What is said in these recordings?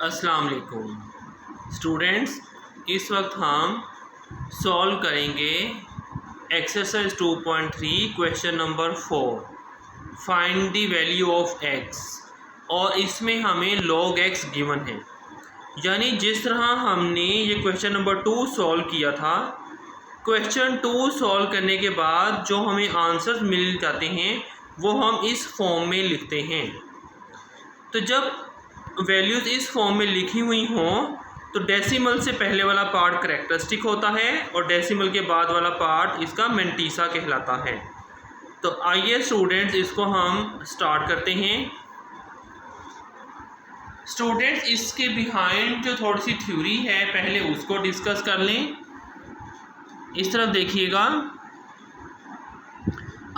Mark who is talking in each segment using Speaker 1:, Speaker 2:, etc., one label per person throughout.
Speaker 1: अस्सलाम वालेकुम स्टूडेंट्स। इस वक्त हम सॉल्व करेंगे exercise 2.3 question number 4, find the value of x. और इसमें हमें log x गिवन है, यानी जिस तरह हमने ये क्वेश्चन नंबर 2 सॉल्व किया था, क्वेश्चन 2 सॉल्व करने के बाद जो हमें आंसर्स मिल जाते हैं वो हम इस फॉर्म में लिखते हैं। तो जब वैल्यूज़ इस फॉर्म में लिखी हुई हों तो डेसिमल से पहले वाला पार्ट करैक्टरिस्टिक होता है और डेसिमल के बाद वाला पार्ट इसका मेंटीसा कहलाता है। तो आइए स्टूडेंट्स इसको हम स्टार्ट करते हैं। स्टूडेंट्स इसके बिहाइंड जो थोड़ी सी थ्योरी है पहले उसको डिस्कस कर लें। इस तरफ देखिएगा,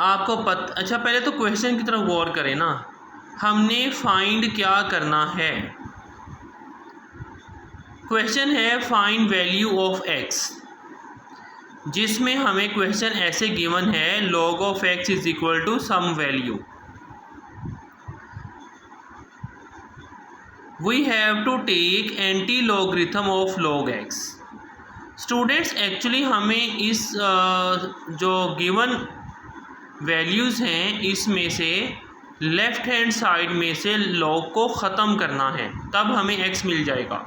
Speaker 1: आपको अच्छा पहले तो क्वेश्चन की तरफ गौर करें ना, हमने फाइंड क्या करना है। क्वेश्चन है फाइंड वैल्यू ऑफ एक्स, जिसमें हमें क्वेश्चन ऐसे गिवन है log of x is equal to some value. We have to take anti logarithm of log x. Students actually हमें इस जो गिवन वैल्यूज़ हैं इसमें से लेफ़्ट हैंड साइड में से log को ख़त्म करना है, तब हमें x मिल जाएगा।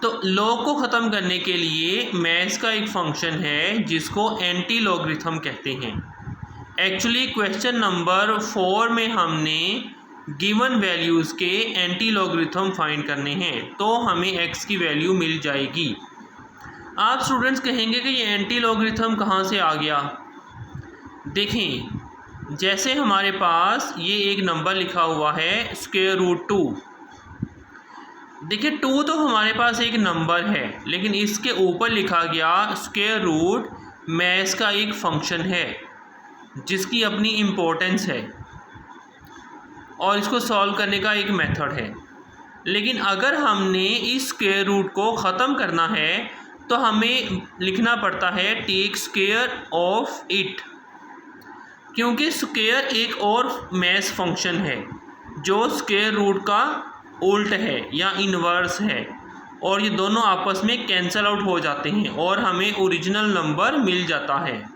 Speaker 1: तो log को ख़त्म करने के लिए मैथ्स का एक फंक्शन है जिसको एंटी लॉगरिथम कहते हैं। एक्चुअली क्वेश्चन नंबर 4 में हमने गिवन वैल्यूज़ के एंटी लॉगरिथम फाइंड करने हैं, तो हमें x की वैल्यू मिल जाएगी। आप स्टूडेंट्स कहेंगे कि ये एंटी लॉगरिथम कहाँ से आ गया। देखें, जैसे हमारे पास ये एक नंबर लिखा हुआ है स्क्वायर रूट 2। देखिए 2 तो हमारे पास एक नंबर है, लेकिन इसके ऊपर लिखा गया स्क्वायर रूट मैथ्स का एक फंक्शन है जिसकी अपनी इम्पोर्टेंस है और इसको सॉल्व करने का एक मेथड है। लेकिन अगर हमने इस स्क्वायर रूट को ख़त्म करना है तो हमें लिखना पड़ता है टेक स्क्वायर ऑफ इट, क्योंकि स्क्वायर एक और मैथ्स फंक्शन है जो स्क्वायर रूट का उल्ट है या इन्वर्स है, और ये दोनों आपस में कैंसल आउट हो जाते हैं और हमें ओरिजिनल नंबर मिल जाता है।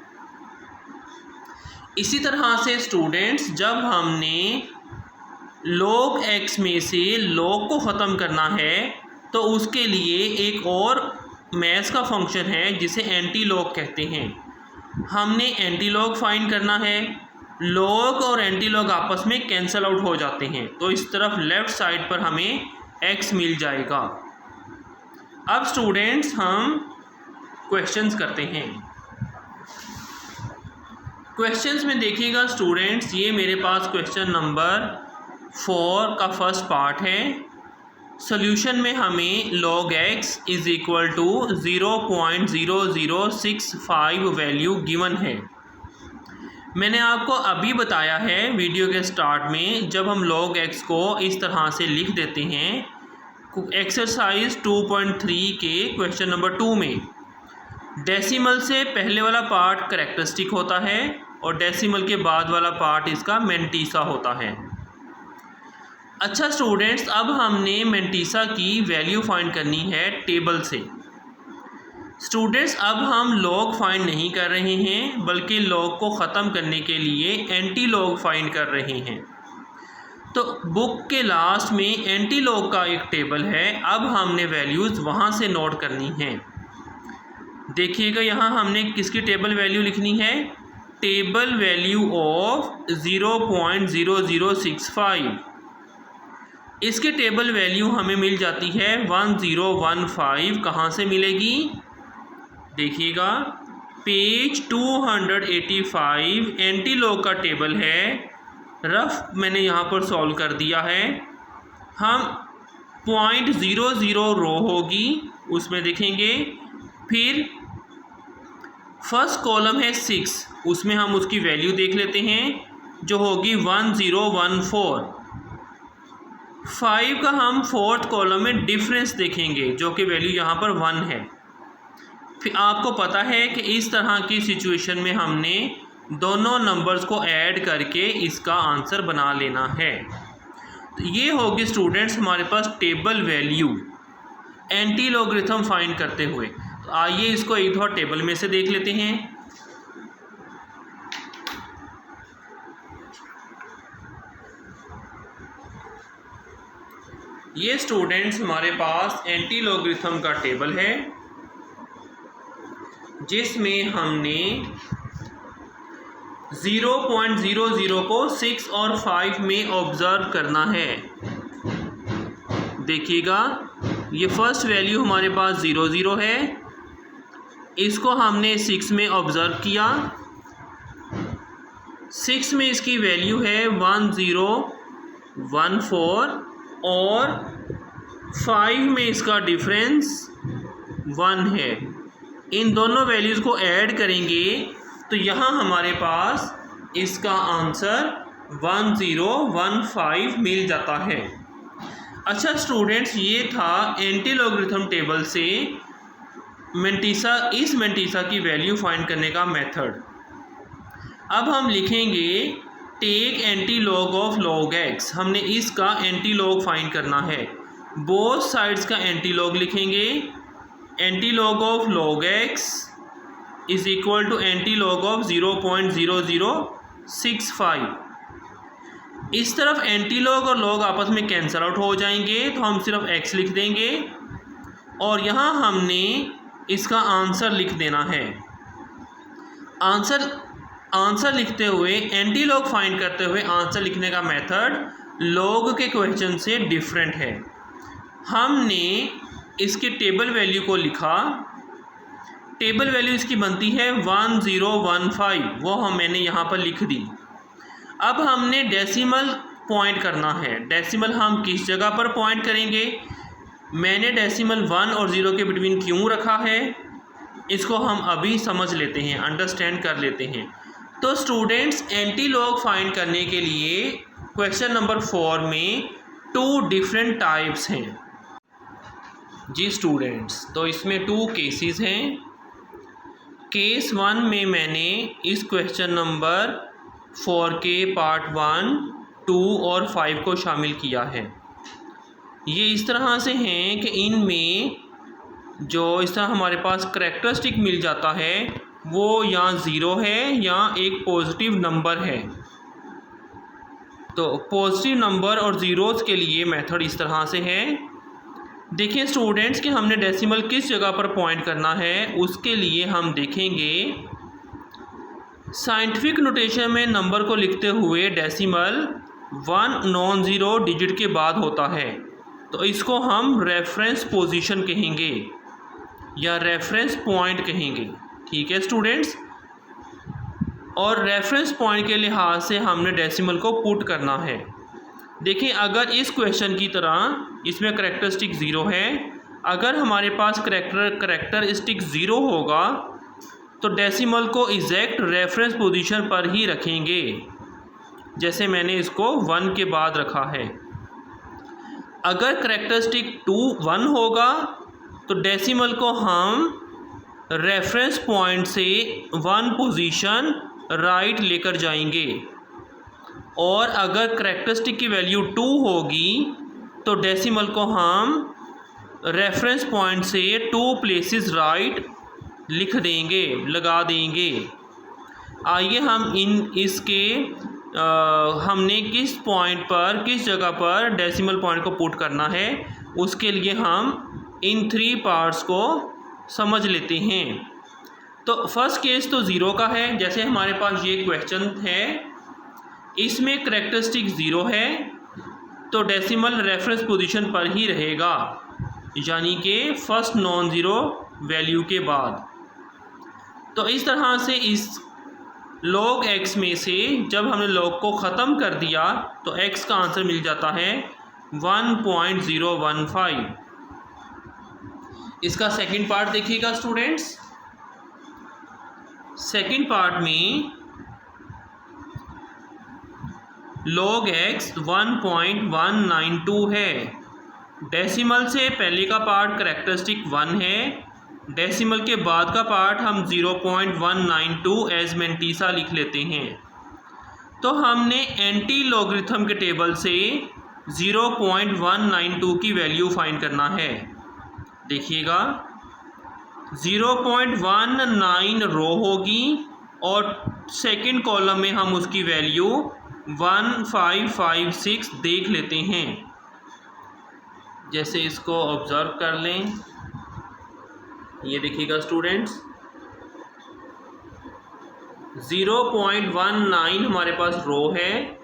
Speaker 1: इसी तरह से स्टूडेंट्स जब हमने log x में से log को ख़त्म करना है तो उसके लिए एक और मैथ्स का फंक्शन है जिसे एंटी लॉग कहते हैं। हमने एंटी लॉग फाइंड करना है, log और एंटी लॉग आपस में कैंसल आउट हो जाते हैं, तो इस तरफ लेफ़्ट साइड पर हमें x मिल जाएगा। अब स्टूडेंट्स हम क्वेश्चंस करते हैं। क्वेश्चंस में देखिएगा स्टूडेंट्स, ये मेरे पास क्वेश्चन नंबर 4 का फर्स्ट पार्ट है। सॉल्यूशन में हमें log x is equal to 0.0065 value given है। मैंने आपको अभी बताया है वीडियो के स्टार्ट में, जब हम log x को इस तरह से लिख देते हैं एक्सरसाइज 2.3 के क्वेश्चन नंबर 2 में, डेसिमल से पहले वाला पार्ट करैक्टरिस्टिक होता है और डेसिमल के बाद वाला पार्ट इसका मेंटीसा होता है। अच्छा स्टूडेंट्स, अब हमने मेंटीसा की वैल्यू फाइंड करनी है टेबल से। स्टूडेंट्स अब हम log फाइंड नहीं कर रहे हैं, बल्कि log को ख़त्म करने के लिए एंटी log फाइंड कर रहे हैं। तो बुक के लास्ट में एंटी log का एक टेबल है, अब हमने वैल्यूज़ वहाँ से नोट करनी हैं। देखिएगा यहाँ हमने किसकी टेबल वैल्यू लिखनी है, टेबल वैल्यू ऑफ 0.0065। इसके टेबल वैल्यू हमें मिल जाती है 1015। कहाँ से मिलेगी, देखिएगा पेज 285 एंटी लॉग का टेबल है। रफ मैंने यहाँ पर सॉल्व कर दिया है। हम 0.00 रो होगी उसमें देखेंगे, फिर फर्स्ट कॉलम है 6, उसमें हम उसकी वैल्यू देख लेते हैं जो होगी 1014। 5 का हम फोर्थ कॉलम में डिफरेंस देखेंगे जो कि वैल्यू यहाँ पर 1 है। फिर आपको पता है कि इस तरह की सिचुएशन में हमने दोनों नंबर्स को ऐड करके इसका आंसर बना लेना है। तो ये होगी स्टूडेंट्स हमारे पास table value anti logarithm find करते हुए। तो आइए इसको एक बार टेबल में से देख लेते हैं। ये स्टूडेंट्स हमारे पास एंटी लॉगरिथम का टेबल है जिसमें हमने 0.00 को 6 और 5 में ऑब्जर्व करना है। देखिएगा ये फर्स्ट वैल्यू हमारे पास 00 है, इसको हमने 6 में ऑब्जर्व किया। 6 में इसकी वैल्यू है 1014 और 5 में इसका डिफरेंस 1 है। इन दोनों वैल्यूज़ को ऐड करेंगे तो यहाँ हमारे पास इसका आंसर 1015 मिल जाता है। अच्छा स्टूडेंट्स, ये था एंटी लॉगरिथम टेबल से इस मेंटिसा की वैल्यू फाइंड करने का मेथड। अब हम लिखेंगे take anti log of log x. हमने इसका एंटी लॉग फाइंड करना है। बोथ साइड्स का एंटी लॉग लिखेंगे। Anti log of log x is equal to anti log of 0.0065। इस तरफ एंटी लॉग और लॉग आपस में कैंसल आउट हो जाएंगे तो हम सिर्फ x लिख देंगे और यहाँ हमने इसका आंसर लिख देना है। आंसर लिखते हुए एंटी लॉग फाइंड करते हुए आंसर लिखने का मेथड लॉग के क्वेश्चन से डिफरेंट है। हमने इसके टेबल वैल्यू को लिखा। टेबल वैल्यू इसकी बनती है 1015, वो मैंने यहाँ पर लिख दी। अब हमने डेसिमल पॉइंट करना है। डेसिमल हम किस जगह पर पॉइंट करेंगे? मैंने डेसिमल 1 और 0 के बिटवीन क्यों रखा है इसको हम अभी समझ लेते हैं, अंडरस्टैंड कर लेते हैं। तो स्टूडेंट्स, एंटी लॉग फाइंड करने के लिए क्वेश्चन नंबर 4 में 2 डिफरेंट टाइप्स हैं जी स्टूडेंट्स। तो इसमें 2 केसेस हैं। केस 1 में मैंने इस क्वेश्चन नंबर 4 के पार्ट 1, 2 और 5 को शामिल किया है। ये इस तरह से हैं कि इनमें जो इस तरह हमारे पास करैक्टरिस्टिक मिल जाता है वो या 0 है या एक पॉजिटिव नंबर है। तो पॉजिटिव नंबर और ज़ीरोज़ के लिए मेथड इस तरह से है। देखिए स्टूडेंट्स कि हमने डेसिमल किस जगह पर पॉइंट करना है। उसके लिए हम देखेंगे साइंटिफिक नोटेशन में नंबर को लिखते हुए डेसिमल 1 नॉन ज़ीरो डिजिट के बाद होता है, तो इसको हम रेफरेंस पोजीशन कहेंगे या रेफरेंस पॉइंट कहेंगे। ठीक है स्टूडेंट्स, और रेफरेंस पॉइंट के लिहाज से हमने डेसिमल को पुट करना है। देखिए अगर इस क्वेश्चन की तरह इसमें करैक्टरिस्टिक 0 है, अगर हमारे पास करैक्टरिस्टिक 0 होगा तो डेसिमल को एग्जैक्ट रेफरेंस पोजीशन पर ही रखेंगे, जैसे मैंने इसको 1 के बाद रखा है। अगर करैक्टरिस्टिक 1 होगा तो डेसिमल को हम रेफरेंस पॉइंट से 1 पोजीशन राइट लेकर जाएंगे, और अगर करैक्टरिस्टिक की वैल्यू 2 होगी तो डेसिमल को हम रेफरेंस पॉइंट से 2 प्लेसेस राइट लिख देंगे, लगा देंगे। आइए हम हमने किस पॉइंट पर, किस जगह पर डेसिमल पॉइंट को पुट करना है उसके लिए हम इन 3 पार्ट्स को समझ लेते हैं। तो फर्स्ट केस तो 0 का है। जैसे हमारे पास ये क्वेश्चन है, इसमें करैक्टरिस्टिक 0 है तो डेसिमल रेफरेंस पोजीशन पर ही रहेगा, यानी कि फर्स्ट नॉन ज़ीरो वैल्यू के बाद। तो इस तरह से इस log x में से जब हमने log को ख़त्म कर दिया तो x का आंसर मिल जाता है 1.015। इसका सेकंड पार्ट देखिएगा स्टूडेंट्स। सेकंड पार्ट में log x 1.192 है। डेसिमल से पहले का पार्ट करैक्टरिस्टिक 1 है, डेसिमल के बाद का पार्ट हम 0.192 एज मेंटिसा लिख लेते हैं। तो हमने एंटी लॉगरिथम के टेबल से 0.192 की वैल्यू फाइंड करना है। देखिएगा 0.19 रो होगी और सेकंड कॉलम में हम उसकी वैल्यू 1556 देख लेते हैं। जैसे इसको ऑब्जर्व कर लें, ये देखिएगा स्टूडेंट्स 0.19 हमारे पास रो है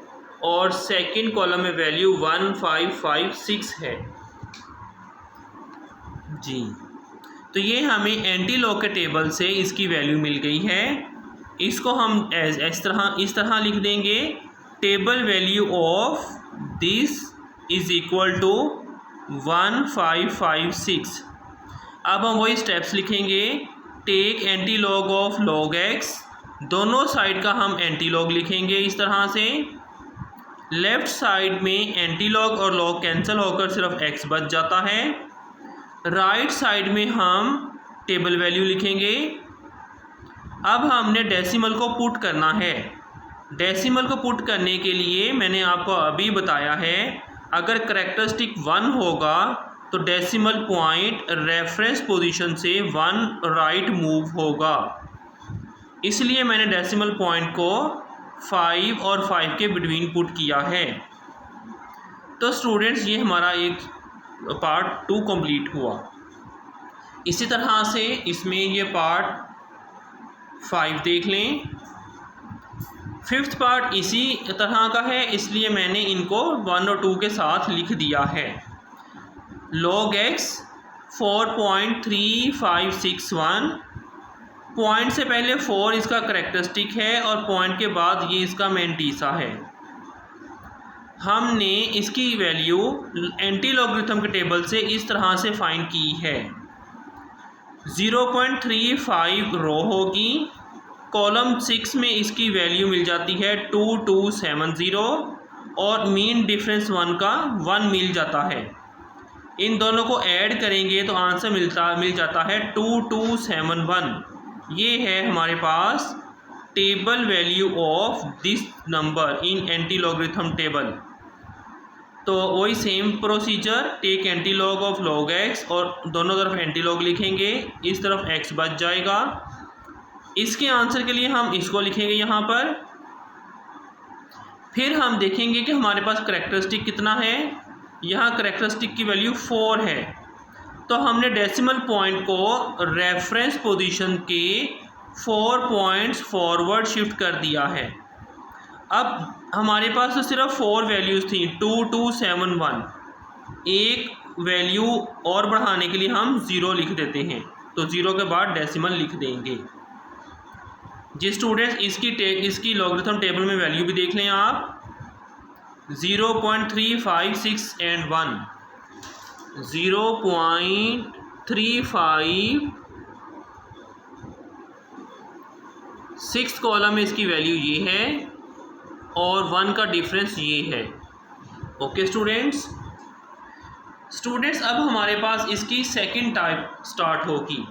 Speaker 1: और सेकंड कॉलम में वैल्यू 1556 है जी। तो ये हमें एंटी लॉग के टेबल से इसकी वैल्यू मिल गई है। इसको हम इस तरह लिख देंगे, table value of this is equal to 1556। अब हम वही स्टेप्स लिखेंगे, take anti log of log x, दोनों साइड का हम एंटी लॉग लिखेंगे इस तरह से। लेफ़्ट साइड में एंटी लॉग और लॉग कैंसिल होकर सिर्फ एक्स बच जाता है। राइट साइड में हम टेबल वैल्यू लिखेंगे। अब हमने डेसिमल को पुट करना है। डेसिमल को पुट करने के लिए मैंने आपको अभी बताया है, अगर करैक्टरिस्टिक 1 होगा तो डेसिमल पॉइंट रेफरेंस पोजीशन से 1 राइट मूव होगा। इसलिए मैंने डेसिमल पॉइंट को 5 और 5 के बिटवीन पुट किया है। तो स्टूडेंट्स ये हमारा एक पार्ट 2 कंप्लीट हुआ। इसी तरह से इसमें ये पार्ट 5 देख लें। 5th पार्ट इसी तरह का है, इसलिए मैंने इनको 1 और 2 के साथ लिख दिया है। log x 4.3561, पॉइंट से पहले 4 इसका करैक्टरिस्टिक है और पॉइंट के बाद ये इसका मैंटीसा है। हमने इसकी वैल्यू एंटी लॉगरिथम के टेबल से इस तरह से फाइंड की है। 0.35 रो होगी, कॉलम 6 में इसकी वैल्यू मिल जाती है 2270 और मीन डिफरेंस 1 का 1 मिल जाता है। इन दोनों को ऐड करेंगे तो आंसर मिल जाता है 2271। ये है हमारे पास table value of this number in anti logarithm table. तो वही same procedure, take anti log of log X और दोनों तरफ एंटी लॉग लिखेंगे, इस तरफ एक्स बच जाएगा। इसके आंसर के लिए हम इसको लिखेंगे यहाँ पर। फिर हम देखेंगे कि हमारे पास करैक्टरिस्टिक कितना है। यहाँ करैक्टरिस्टिक की वैल्यू 4 है, तो हमने डेसिमल पॉइंट को रेफरेंस पोजीशन के 4 पॉइंट्स फॉरवर्ड शिफ्ट कर दिया है। अब हमारे पास तो सिर्फ 4 वैल्यूज़ थी, 2271। एक वैल्यू और बढ़ाने के लिए हम 0 लिख देते हैं, तो 0 के बाद डेसिमल लिख देंगे। जिस स्टूडेंट्स इसकी लॉगरिथम टेबल में वैल्यू भी देख लें आप, 0.356 एंड 1, 0.35, 6th कॉलम में इसकी वैल्यू ये है और 1 का डिफरेंस ये है। ओके स्टूडेंट्स, अब हमारे पास इसकी सेकंड टाइप स्टार्ट होगी।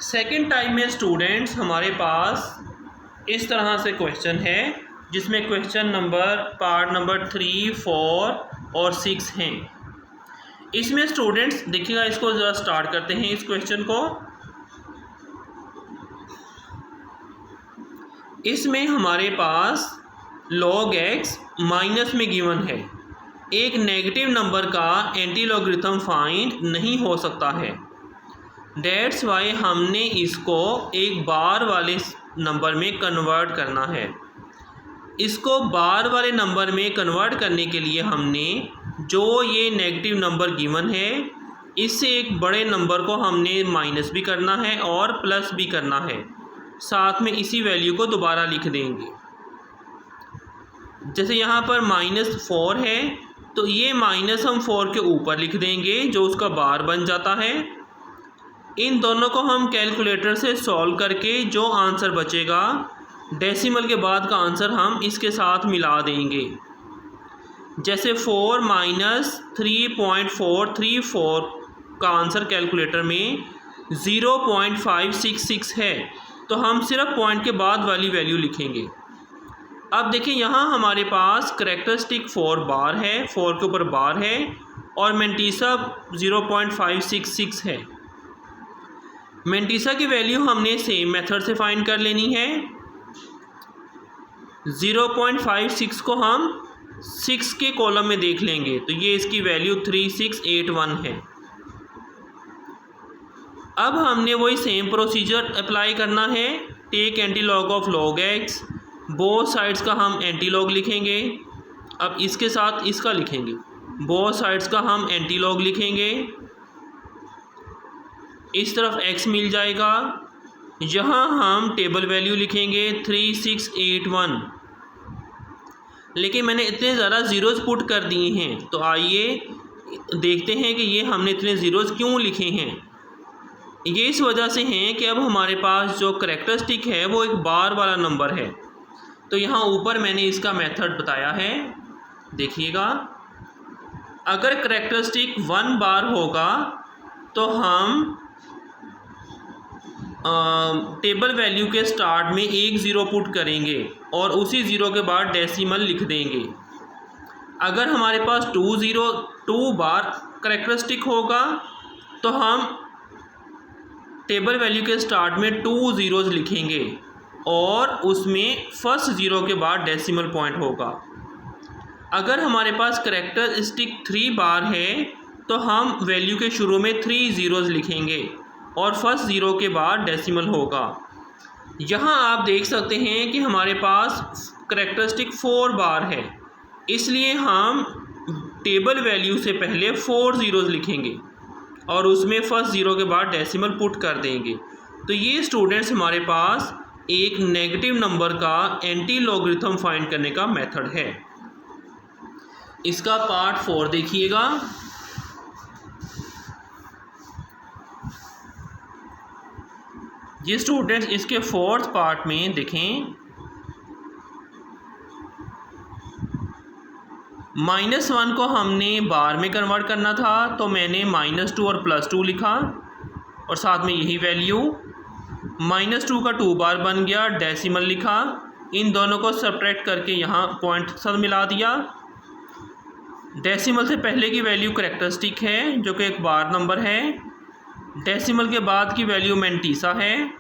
Speaker 1: सेकंड टाइप में स्टूडेंट्स हमारे पास इस तरह से क्वेश्चन है, जिसमें क्वेश्चन पार्ट नंबर 3, 4 और 6 हैं। इसमें स्टूडेंट्स देखिएगा, इसको ज़रा स्टार्ट करते हैं इस क्वेश्चन को। इसमें हमारे पास log x माइनस में गिवन है। एक नेगेटिव नंबर का एंटी लॉगरिथम फाइंड नहीं हो सकता है। डेट्स वाई हमने इसको एक बार वाले नंबर में कन्वर्ट करना है। इसको बार वाले नंबर में कन्वर्ट करने के लिए हमने जो ये नेगेटिव नंबर गिवन है, इससे एक बड़े नंबर को हमने माइनस भी करना है और प्लस भी करना है। साथ में इसी वैल्यू को दोबारा लिख देंगे। जैसे यहाँ पर -4 है, तो ये माइनस हम 4 के ऊपर लिख देंगे, जो उसका बार बन जाता है। इन दोनों को हम कैलकुलेटर से सॉल्व करके जो आंसर बचेगा, डेसिमल के बाद का आंसर हम इसके साथ मिला देंगे। जैसे 4 - 3.434 का आंसर कैलकुलेटर में 0.566 है, तो हम सिर्फ पॉइंट के बाद वाली वैल्यू लिखेंगे। अब देखिए यहाँ हमारे पास करेक्टरिस्टिक 4 बार है, 4 के ऊपर बार है और मेंटिसा 0.566 है। मेंटिसा की वैल्यू हमने सेम मेथड से फाइंड कर लेनी है। 0.56 को हम 6 के कॉलम में देख लेंगे तो ये इसकी वैल्यू 3681 है। अब हमने वही सेम प्रोसीजर अप्लाई करना है। Take antilog of log x, both sides का हम एंटीलॉग लिखेंगे। अब इसके साथ इसका लिखेंगे, बोथ साइड्स का हम एंटीलॉग लिखेंगे। इस तरफ x मिल जाएगा, यहाँ हम टेबल वैल्यू लिखेंगे 3681। लेकिन मैंने इतने ज़्यादा ज़ीरोज़ पुट कर दिए हैं, तो आइए देखते हैं कि ये हमने इतने ज़ीरोज़ क्यों लिखे हैं। ये इस वजह से हैं कि अब हमारे पास जो करेक्टरिस्टिक है वो एक बार वाला नंबर है। तो यहाँ ऊपर मैंने इसका मेथड बताया है, देखिएगा। अगर करेक्टरिस्टिक 1 बार होगा तो हम टेबल वैल्यू के स्टार्ट में एक ज़ीरो पुट करेंगे और उसी ज़ीरो के बाद डेसिमल लिख देंगे। अगर हमारे पास 2 बार करेक्टरिस्टिक होगा तो हम टेबल वैल्यू के स्टार्ट में 2 ज़ीरोज़ लिखेंगे और उसमें फर्स्ट ज़ीरो के बाद डेसिमल पॉइंट होगा। अगर हमारे पास करेक्टरिस्टिक 3 बार है तो हम वैल्यू के शुरू में 3 ज़ीरोज़ लिखेंगे और फर्स्ट ज़ीरो के बाद डेसिमल होगा। यहाँ आप देख सकते हैं कि हमारे पास करेक्टरिस्टिक 4 बार है, इसलिए हम टेबल वैल्यू से पहले 4 ज़ीरोज़ लिखेंगे और उसमें फर्स्ट ज़ीरो के बाद डेसिमल पुट कर देंगे। तो ये स्टूडेंट्स हमारे पास एक नेगेटिव नंबर का एंटी लॉगरिथम फाइंड करने का मेथड है। इसका पार्ट 4 देखिएगा। ये स्टूडेंट्स इसके 4th पार्ट में देखें, -1 को हमने बार में कन्वर्ट करना था तो मैंने -2 और +2 लिखा और साथ में यही वैल्यू। -2 का 2 बार बन गया, डेसिमल लिखा। इन दोनों को सब्ट्रैक्ट करके यहाँ पॉइंट साथ मिला दिया। डेसिमल से पहले की वैल्यू करेक्टरिस्टिक है जो कि एक बार नंबर है। डेसिमल के बाद की वैल्यू मेंटिसा है।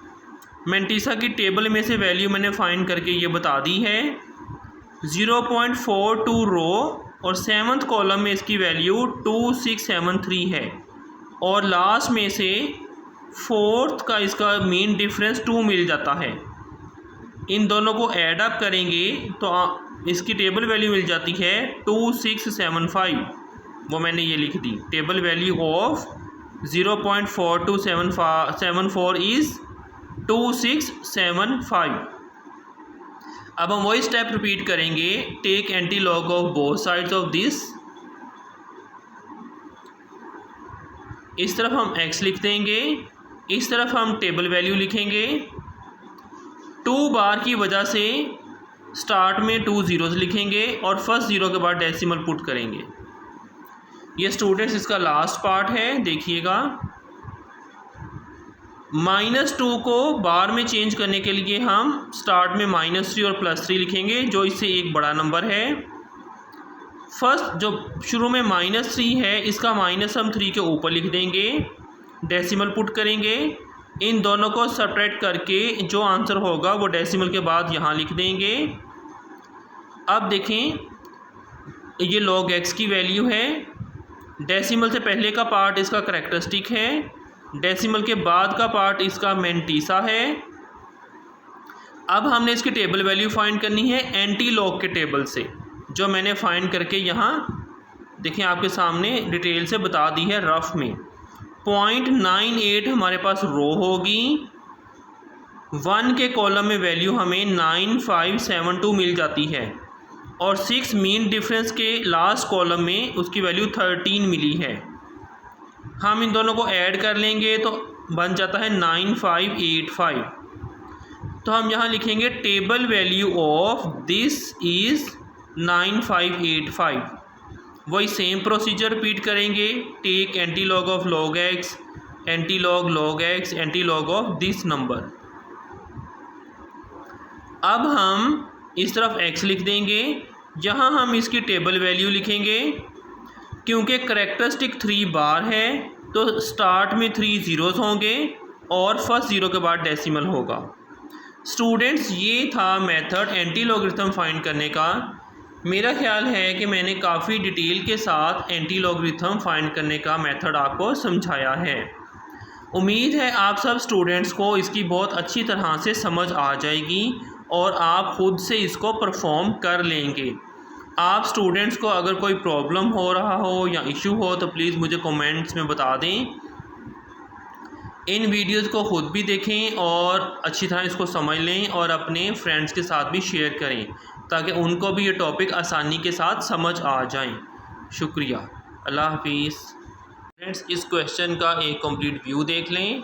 Speaker 1: मेंटिसा की टेबल में से वैल्यू मैंने फाइंड करके ये बता दी है। 0.42 रो और 7th कॉलम में इसकी वैल्यू 2673 है और लास्ट में से 4th का इसका मीन डिफरेंस 2 मिल जाता है। इन दोनों को ऐड अप करेंगे तो इसकी टेबल वैल्यू मिल जाती है 2675। वो मैंने ये लिख दी, टेबल वैल्यू ऑफ 0.4274 इज़ 2675। अब हम वही स्टेप रिपीट करेंगे। Take anti log of both sides of this. इस तरफ हम x लिख देंगे, इस तरफ हम टेबल वैल्यू लिखेंगे। 2 बार की वजह से स्टार्ट में 2 ज़ीरोज़ लिखेंगे और फर्स्ट ज़ीरो के बाद डेसिमल पुट करेंगे। ये स्टूडेंट्स इसका लास्ट पार्ट है, देखिएगा। -2 को बार में चेंज करने के लिए हम स्टार्ट में -3 और +3 लिखेंगे जो इससे एक बड़ा नंबर है। फर्स्ट जो शुरू में -3 है इसका माइनस हम 3 के ऊपर लिख देंगे, डेसिमल पुट करेंगे। इन दोनों को सब्ट्रैक्ट करके जो आंसर होगा वो डेसिमल के बाद यहाँ लिख देंगे। अब देखें, ये log x की वैल्यू है। डेसिमल से पहले का पार्ट इसका करेक्टरिस्टिक है, डेसिमल के बाद का पार्ट इसका मेंटिसा है। अब हमने इसकी टेबल वैल्यू फाइंड करनी है एंटी लॉग के टेबल से, जो मैंने फाइंड करके यहाँ देखें आपके सामने डिटेल से बता दी है रफ में। 0.98 हमारे पास रो होगी। 1 के कॉलम में वैल्यू हमें 9572 मिल जाती है और 6 मीन डिफरेंस के लास्ट कॉलम में उसकी वैल्यू 13 मिली है। हम इन दोनों को ऐड कर लेंगे तो बन जाता है 9585। तो हम यहाँ लिखेंगे table value of this is 9585। वही सेम प्रोसीजर रिपीट करेंगे। Take anti log of log x, anti log x, anti log of this number. अब हम इस तरफ x लिख देंगे। यहाँ हम इसकी टेबल वैल्यू लिखेंगे। क्योंकि करैक्टरिस्टिक 3 बार है तो स्टार्ट में 3 ज़ीरोज़ होंगे और फर्स्ट ज़ीरो के बाद डेसिमल होगा। स्टूडेंट्स, ये था मेथड एंटी लॉगरिथम फाइंड करने का। मेरा ख्याल है कि मैंने काफ़ी डिटेल के साथ एंटी लॉगरिथम फाइंड करने का मेथड आपको समझाया है। उम्मीद है आप सब स्टूडेंट्स को इसकी बहुत अच्छी तरह से समझ आ जाएगी और आप ख़ुद से इसको परफॉर्म कर लेंगे। आप स्टूडेंट्स को अगर कोई प्रॉब्लम हो रहा हो या इशू हो तो प्लीज़ मुझे कमेंट्स में बता दें। इन वीडियोज़ को ख़ुद भी देखें और अच्छी तरह इसको समझ लें और अपने फ्रेंड्स के साथ भी शेयर करें ताकि उनको भी ये टॉपिक आसानी के साथ समझ आ जाएं। शुक्रिया। अल्लाह हाफिज़। फ्रेंड्स, इस क्वेश्चन का एक कंप्लीट व्यू देख लें।